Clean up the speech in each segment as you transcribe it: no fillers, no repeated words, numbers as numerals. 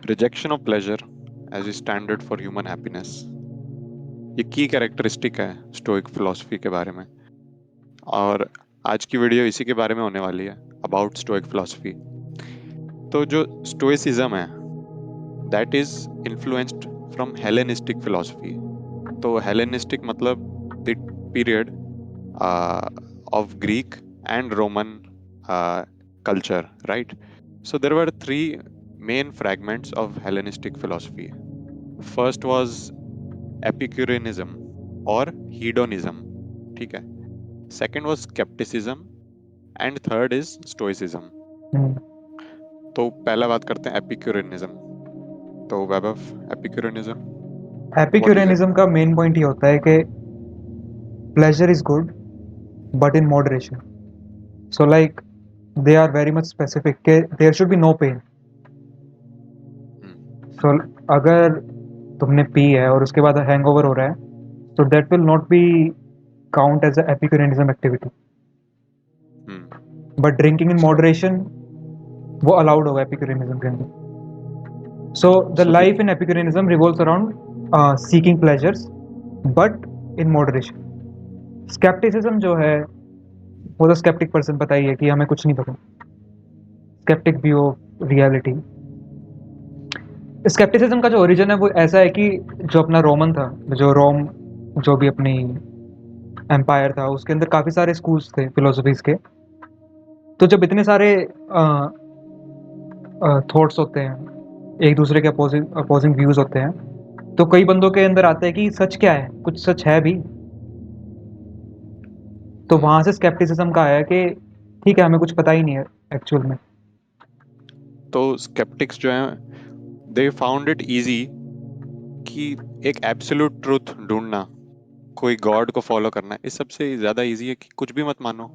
Rejection of pleasure as a standard for human happiness, ये की characteristic है stoic philosophy के बारे में। और आज की वीडियो इसी के बारे में होने वाली है, अबाउट स्टोइक फिलॉसफी। तो जो स्टोइसिज्म है that is influenced from Hellenistic philosophy. तो हेलेनिस्टिक मतलब the period of Greek and Roman culture, right? So there were three main fragments of Hellenistic philosophy. First was Epicureanism or hedonism, ठीक है? Second was skepticism and third is stoicism. तो पहला बात करते हैं epicureanism. तो Vaibhav, epicureanism what is it? Epicureanism का main point ये होता है कि pleasure is good but in moderation. So like they are very much specific के there should be no pain. So अगर तुमने पी है और उसके बाद हैंगओवर हो रहा है तो that will not be count as a epicureanism activity. But drinking in moderation वो अलाउड होगा एपिक्यूरियनिज्म के अंदर. So the So life in Epicureanism revolves around seeking pleasures, but in moderation. Skepticism जो है वो तो skeptic person पता ही है कि हमें कुछ नहीं पता. Skeptic view of reality. Skepticism का जो origin है वो ऐसा है कि जो अपना रोमन था, जो रोम जो भी अपनी एम्पायर था उसके अंदर काफ़ी सारे स्कूल्स थे फिलोसफीज के. तो जब इतने सारे थॉट्स होते हैं, एक दूसरे के अपोजिंग व्यूज होते हैं, तो कई बंदों के अंदर आता है कि सच क्या है, कुछ सच है भी. तो वहां से स्केप्टिसिज्म का आया कि ठीक है हमें कुछ पता ही नहीं है एक्चुअल में. तो स्केप्टिक्स जो हैं दे फाउंड इट इजी कि एक एब्सोल्यूट ट्रूथ ढूंढना, कोई गॉड को फॉलो करना, इस सबसे ज्यादा इजी है कि कुछ भी मत मानो।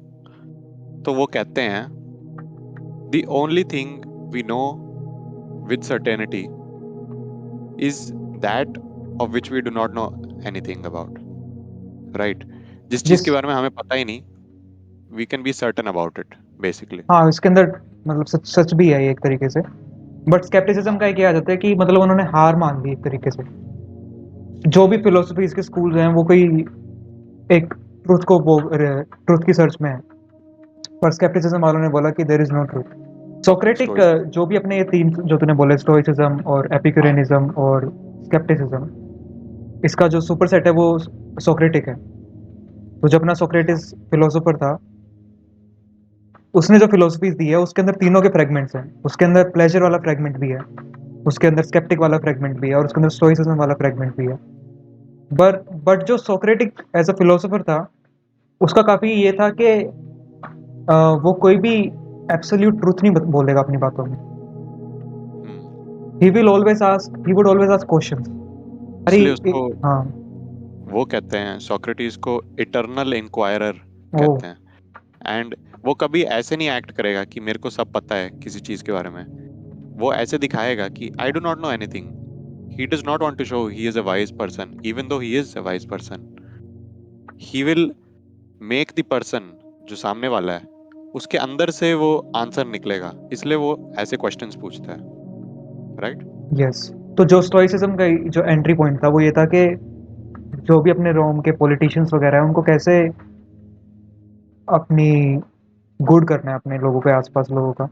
तो वो कहते हैं the only thing we know with certainty is that of which we do not know anything about, right? जिस चीज जिस के बारे में हमें पता ही नहीं, we can be certain about it basically. हाँ इसके अंदर मतलब सच सच भी है ये एक तरीके से. बट स्केप्टिसिज्म का हाँ। एक ये आ जाता है कि मतलब उन्होंने हार मान ली एक तरीके से. जो भी फिलोसफीज के स्कूल हैं वो कोई एक ट्रूथ की सर्च में है. पर स्केप्टिसिज्म वालों ने बोला कि there is no truth. Socratic stoic. जो भी अपने ये तीन जो तूने बोले स्टोइसिज्म और एपिक्यूरियनिज्म और स्केप्टिसिज्म, इसका जो सुपर सेट है वो सोक्रेटिक है. तो जो अपना सोक्रेटिस फिलोसोफर था उसने जो फिलोसफीज दी है उसके अंदर तीनों के फ्रेगमेंट्स हैं. उसके अंदर प्लेजर वाला फ्रेगमेंट भी है, उसके अंदर स्केप्टिक वाला फ्रेगमेंट भी है और उसके अंदर स्टोइसिज्म वाला फ्रेगमेंट भी है. बट जो सोक्रेटिक एज अ फिलोसोफर था उसका काफ़ी ये था कि वो कोई भी एब्सोल्यूट ट्रूथ नहीं बोलेगा अपनी बातों में. He would always ask questions. अरे इसलिए उसको हाँ. वो कहते हैं, सोक्रेटिस को इटर्नल इंक्वायरर ओ. कहते हैं। एंड वो कभी ऐसे नहीं एक्ट करेगा कि मेरे को सब पता है किसी चीज के बारे में। वो ऐसे दिखाएगा कि I do not know anything. He does not want to show he is a wise person, even though he is a wise person. He will make the person जो सामने वाला है उसके अंदर से वो आंसर निकलेगा, इसलिए वो ऐसे क्वेश्चंस पूछता है, राइट? यस. तो जो स्टोइसिज्म का जो एंट्री पॉइंट था वो ये था कि जो भी अपने रोम के पॉलिटिशियंस वगैरह हैं उनको कैसे अपनी गुड करना है अपने लोगों के आसपास लोगों का.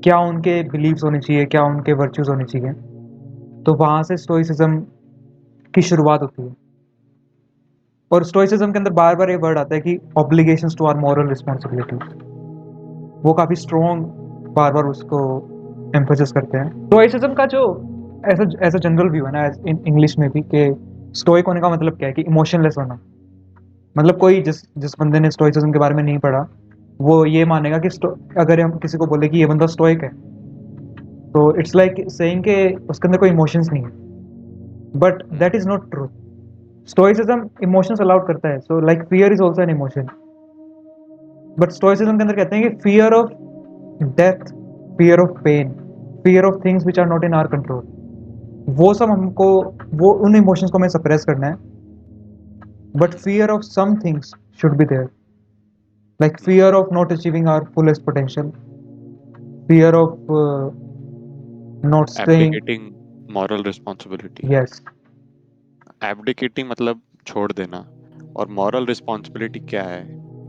क्या उनके बिलीव्स होने चाहिए, क्या उनके वर्च्यूज होने चाहिए. तो वहाँ से स्टोइसिज्म की शुरुआत होती है. और स्टोइसिज्म के अंदर बार बार ये वर्ड आता है कि obligations to or moral responsibility. वो काफ़ी स्ट्रॉन्ग बार बार उसको एम्फोसिस करते हैं. स्टोइसिज्म का जो ऐसा जनरल व्यू है ना इंग्लिश में भी कि स्टोइक होने का मतलब क्या है कि इमोशनलेस होना. मतलब कोई जिस जिस बंदे ने स्टोइसिज्म के बारे में नहीं पढ़ा वो ये मानेगा कि अगर हम किसी को बोले कि ये बंदा स्टोइक है तो इट्स लाइक सेइंग कि उसके अंदर कोई इमोशंस नहीं है. But that is not true. Stoicism emotions allowed करता है. So like fear is also an emotion. But stoicism के अंदर कहते हैं कि fear of death, fear of pain, fear of things which are not in our control, वो सब हमको वो उन इमोशंस को हमें सप्रेस करना है. But fear of some things should be there, like fear of not achieving our fullest potential, fear of not staying. Abdicating moral responsibility. Yes. Abdicating मतलब छोड़ देना, और मॉरल रिस्पॉन्सिबिलिटी क्या है,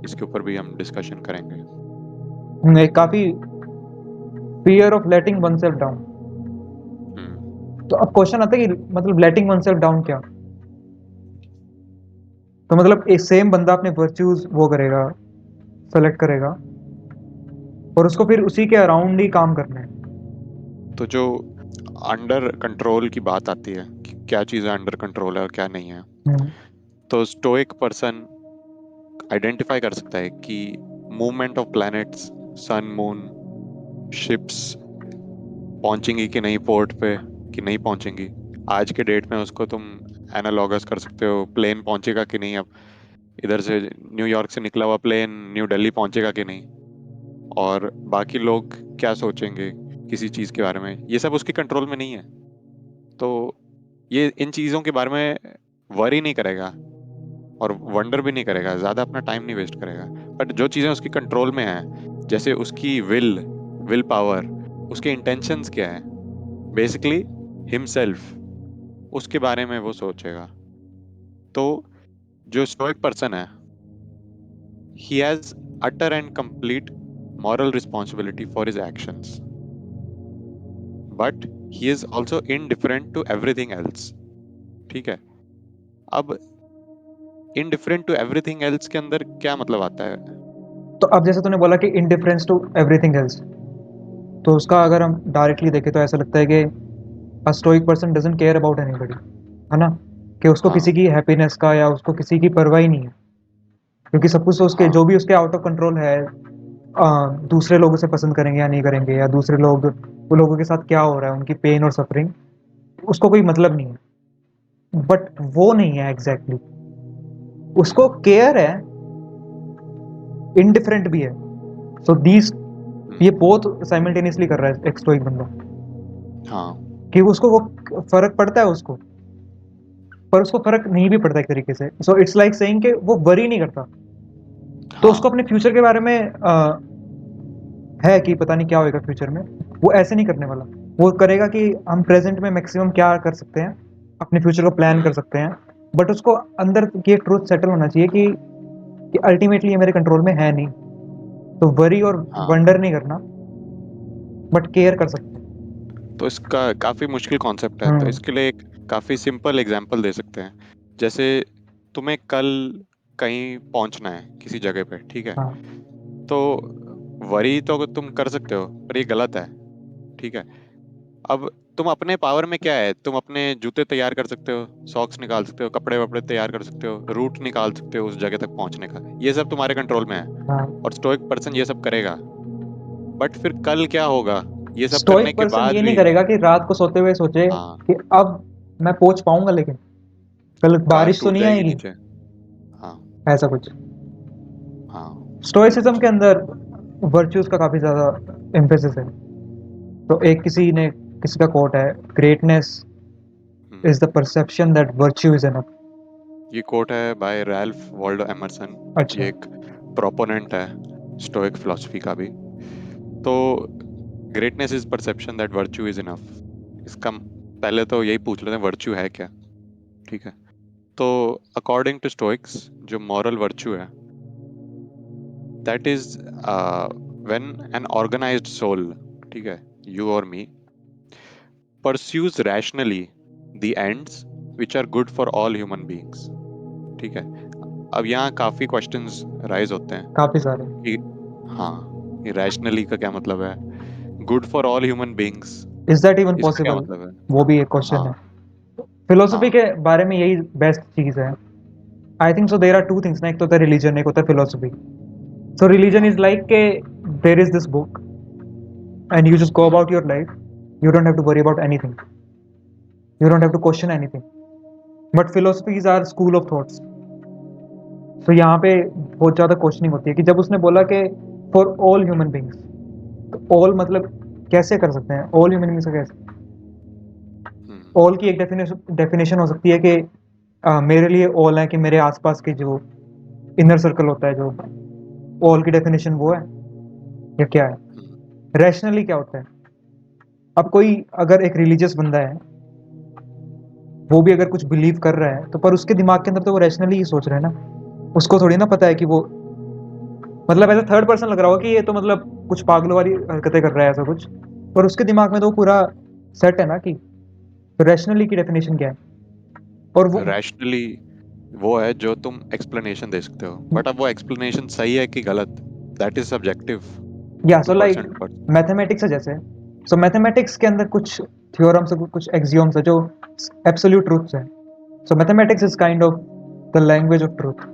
इसके ऊपर भी हम डिस्कशन करेंगे। काफी fear of letting oneself down. हम्म। तो अब क्वेश्चन आता है कि मतलब letting oneself down क्या? तो मतलब एक सेम बंदा अपने वर्च्यूज वो करेगा, सेलेक्ट करेगा, और उसको फिर उसी के अराउंड ही काम करना है। तो जो अंडर कंट्रोल की बात आती है कि क्या चीज़ें अंडर कंट्रोल है और क्या नहीं है, हम्म, तो स्टोइक पर्सन आइडेंटिफाई कर सकता है कि movement of planets, sun, moon, ships पहुंचेंगी कि नहीं पोर्ट पे, कि नहीं पहुंचेंगी। आज के डेट में उसको तुम एनालॉगस कर सकते हो, प्लेन पहुंचेगा कि नहीं, अब इधर से न्यूयॉर्क से निकला हुआ प्लेन न्यू दिल्ली पहुंचेगा कि नहीं, और बाकी लोग क्या सोचेंगे किसी चीज़ के बारे में, ये सब उसके कंट्रोल में नहीं है। तो ये इन चीज़ों के बारे में वरी नहीं करेगा और वंडर भी नहीं करेगा, ज़्यादा अपना टाइम नहीं वेस्ट करेगा। बट जो चीज़ें उसकी कंट्रोल में हैं, जैसे उसकी विल पावर, उसके इंटेंशंस क्या है, बेसिकली हिमसेल्फ, उसके बारे में वो सोचेगा। तो जो स्टोइक पर्सन है, he has utter and complete moral responsibility for his actions, but he is also indifferent to everything else। ठीक है। अब indifferent to everything else के अंदर क्या मतलब आता है? तो अब जैसे तूने बोला कि इंडिफरेंस टू एवरीथिंग एल्स, तो उसका अगर हम डायरेक्टली देखें तो ऐसा लगता है कि a stoic person doesn't care about anybody, है ना? कि उसको किसी हाँ की हैप्पीनेस का या उसको किसी की परवाह ही नहीं है, क्योंकि सब कुछ तो उसके हाँ जो भी उसके आउट ऑफ कंट्रोल है। दूसरे लोग उसे पसंद करेंगे या नहीं करेंगे, या दूसरे लोग वो लोगों के साथ क्या हो रहा है, उनकी पेन और सफरिंग, उसको कोई मतलब नहीं है। बट वो नहीं है एग्जैक्टली उसको केयर है, इनडिफरेंट भी है। सो दीज ये हम्म, बोथ साइमल्टेनियसली कर रहा है एक स्टोइक बंदा, हाँ कि उसको वो फर्क पड़ता है उसको, पर उसको फर्क नहीं भी पड़ता एक तरीके से। सो इट्स लाइक सेइंग कि वो वरी नहीं करता। तो उसको हाँ अपने फ्यूचर के बारे में है कि पता नहीं क्या होएगा फ्यूचर में, वो ऐसे नहीं करने वाला। वो करेगा कि हम प्रेजेंट में मैक्सिमम क्या कर सकते हैं, अपने फ्यूचर को प्लान कर हम्म, सकते हैं। बट उसको अंदर की एक ट्रूथ सेटल होना चाहिए कि अल्टीमेटली ये मेरे कंट्रोल में है नहीं। तो वरी और हाँ। वंडर नहीं करना, बट केयर कर सकते हैं। तो इसका काफी मुश्किल कॉन्सेप्ट है, तो हम्म। इसके लिए एक काफी सिंपल एग्जांपल दे सकते हैं। जैसे तुम्हें कल कहीं पहुंचना है किसी जगह पे, ठीक है, हाँ। तो वरी तो तुम कर सकते हो, पर ये गलत है। ठीक है। अब तुम अपने पावर में क्या है, तुम अपने जूते तैयार कर सकते हो, सॉक्स निकाल सकते हो, कपड़े वपड़े तैयार कर सकते हो, रूट निकाल सकते हो उस जगह तक पहुंचने का, ये सब तुम्हारे कंट्रोल में है। हाँ। और स्टोइक पर्सन ये सब करेगा। बट फिर कल क्या होगा, ये सब करने स्टोइक के पर्सन बाद ये नहीं भी। करेगा कि रात को सोते हुए सोचे हाँ, कि अब मैं पहुंच पाऊंगा, लेकिन कल कार बारिश तो टूट नहीं जाएगी आएगी, नीचे। हाँ ऐसा कुछ। हाँ। स्टोइसिज्म के अंदर वर्च्यूज का काफी ज्यादा एम्फेसिस है। तो एक किसी का कोट है, greatness hmm, is the perception that virtue is enough. ये कोट है बाय रैल्फ वॉल्डो एमरसन। अच्छा। ये एक प्रोपोनेंट है स्टोइक फिलोसफी का भी। तो greatness is perception that virtue is enough, इसका पहले तो यही पूछ लेते हैं वर्च्यू है क्या। ठीक है। तो अकॉर्डिंग टू स्टोइक्स, जो मॉरल वर्च्यू है, that is when an organised soul, ठीक है, यू और me, pursues rationally the ends which are good for all human beings. ठीक है। अब यहाँ काफी क्वेश्चंस राइज होते हैं काफी सारे। कि हाँ, ये रैशनली का क्या मतलब है, good for all human beings is that even इसका क्या पॉसिबल? मतलब है। वो भी एक क्वेश्चन है। हाँ फिलोसफी हाँ। के बारे में यही बेस्ट चीज है। I think so there are two things ना, एक तो होता है रिलीजन, एक होता है फिलोसफी। सो रिलीजन हाँ। इज लाइक के there is this book and you just go hmm, about your life, you don't have to worry about anything, you don't have to question anything. But philosophies are school of thoughts. तो यहाँ पे बहुत ज्यादा questioning होती है कि जब उसने बोला कि फॉर ऑल ह्यूमन बींग्स, तो ऑल मतलब कैसे कर सकते हैं ऑल ह्यूमन बींग्स कैसे? हम्म, ऑल की एक डेफिनेशन हो सकती है कि मेरे लिए ऑल है कि मेरे आसपास के जो इनर सर्कल होता है, जो ऑल की डेफिनेशन वो है, या क्या है? हम्म, रैशनली क्या होता है? अब कोई अगर एक रिलीजियस बंदा है, वो भी अगर कुछ बिलीव कर रहा है, तो पर उसके दिमाग के अंदर तो वो रैशनली ही सोच रहा है ना। उसको थोड़ी ना पता है कि वो मतलब ऐसा थर्ड पर्सन लग रहा होगा कि ये तो मतलब कुछ पागलों वाली हरकतें कर रहा है ऐसा कुछ, पर उसके दिमाग में तो पूरा सेट है ना कि रैशनली की डेफिनेशन क्या है। और वो रैशनली वो है जो तुम एक्सप्लेनेशन दे सकते हो, बट अब वो एक्सप्लेनेशन सही है कि गलत, दैट इज सब्जेक्टिव या to so like person to person. Mathematics है जैसे। सो मैथमेटिक्स के अंदर कुछ थ्योरम्स है, कुछ एक्सियोम्स है जो एब्सोल्यूट ट्रूथ्स है। So mathematics is kind of the language of truth.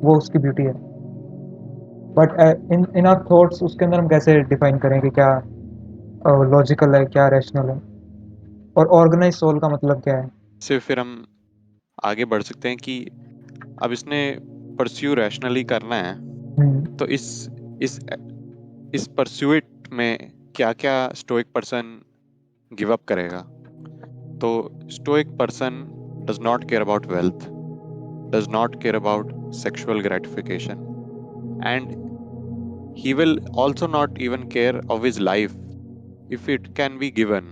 वो उसकी ब्यूटी है। But in in our thoughts उसके अंदर हम कैसे डिफाइन करें कि क्या लॉजिकल है, क्या रैशनल है, और ऑर्गेनाइज सोल का मतलब क्या है। सिर्फ फिर हम आगे बढ़ सकते हैं कि अब इसने परस्यू रैशनली करना है, हम्म, तो इस इस परस्यूट में क्या क्या स्टोइक पर्सन गिव अप करेगा। तो stoic person does not care about wealth, does not care about sexual gratification, and he will also not even care of his life if it can be given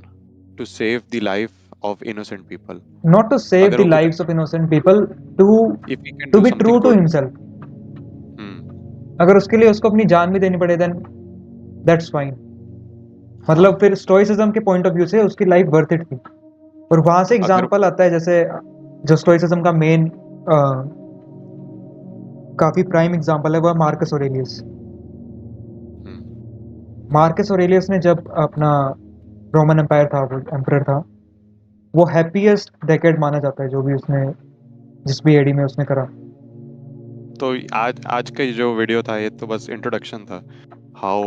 to save the life of innocent people. Not to save अगर the वो कुछ, lives of innocent people, to if he can to do be true something to good. Himself. Hmm. अगर उसके लिए उसको अपनी जान भी देनी पड़े देन दैट्स फाइन। मतलब हाँ। फिर स्टोइसिज्म के पॉइंट ऑफ व्यू से उसकी लाइफ वर्थ इट थी। और वहां से अगर एग्जांपल आता है जैसे जो स्टोइसिज्म का मेन काफी प्राइम एग्जांपल है वो मार्कस ऑरेलियस। हम्म, मार्कस ऑरेलियस ने जब अपना रोमन एम्पायर था, वो एम्परर था, वो हैप्पीएस्ट डेकेड माना जाता है जो भी उसने जिस भी एडी में उसने करा। तो आज आज का ये जो वीडियो था ये तो बस इंट्रोडक्शन था, how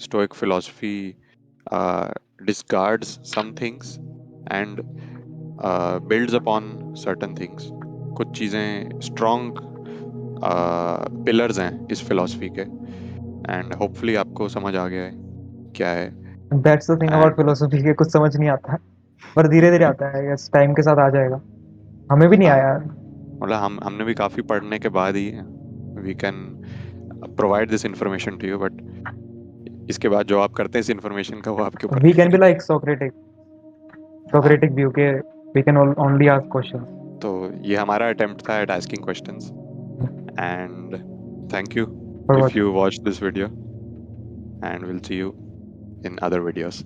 stoic philosophy discards some things and builds upon certain things। कुछ चीजें स्ट्रॉन्ग पिलर्स हैं इस फिलॉसफी के, एंड होपफुली आपको समझ आ गया है क्या है। That's the thing about and philosophy के, कुछ समझ नहीं आता है, पर धीरे धीरे आता है, यस टाइम के साथ आ जाएगा। हमें भी नहीं हाँ, आया। मतलब हमने भी काफी पढ़ने के बाद ही we can provide this information to you, but इसके बाद जो आप करते हैं इस इंफॉर्मेशन का वो आपके ऊपर वी कैन बी है। लाइक सोक्रेटिक, हाँ, सोक्रेटिक व्यू के, we can only ask question. तो ये हमारा अटेम्प्ट था at asking questions, and thank you for if what? you watch this video, and we'll see you in other videos.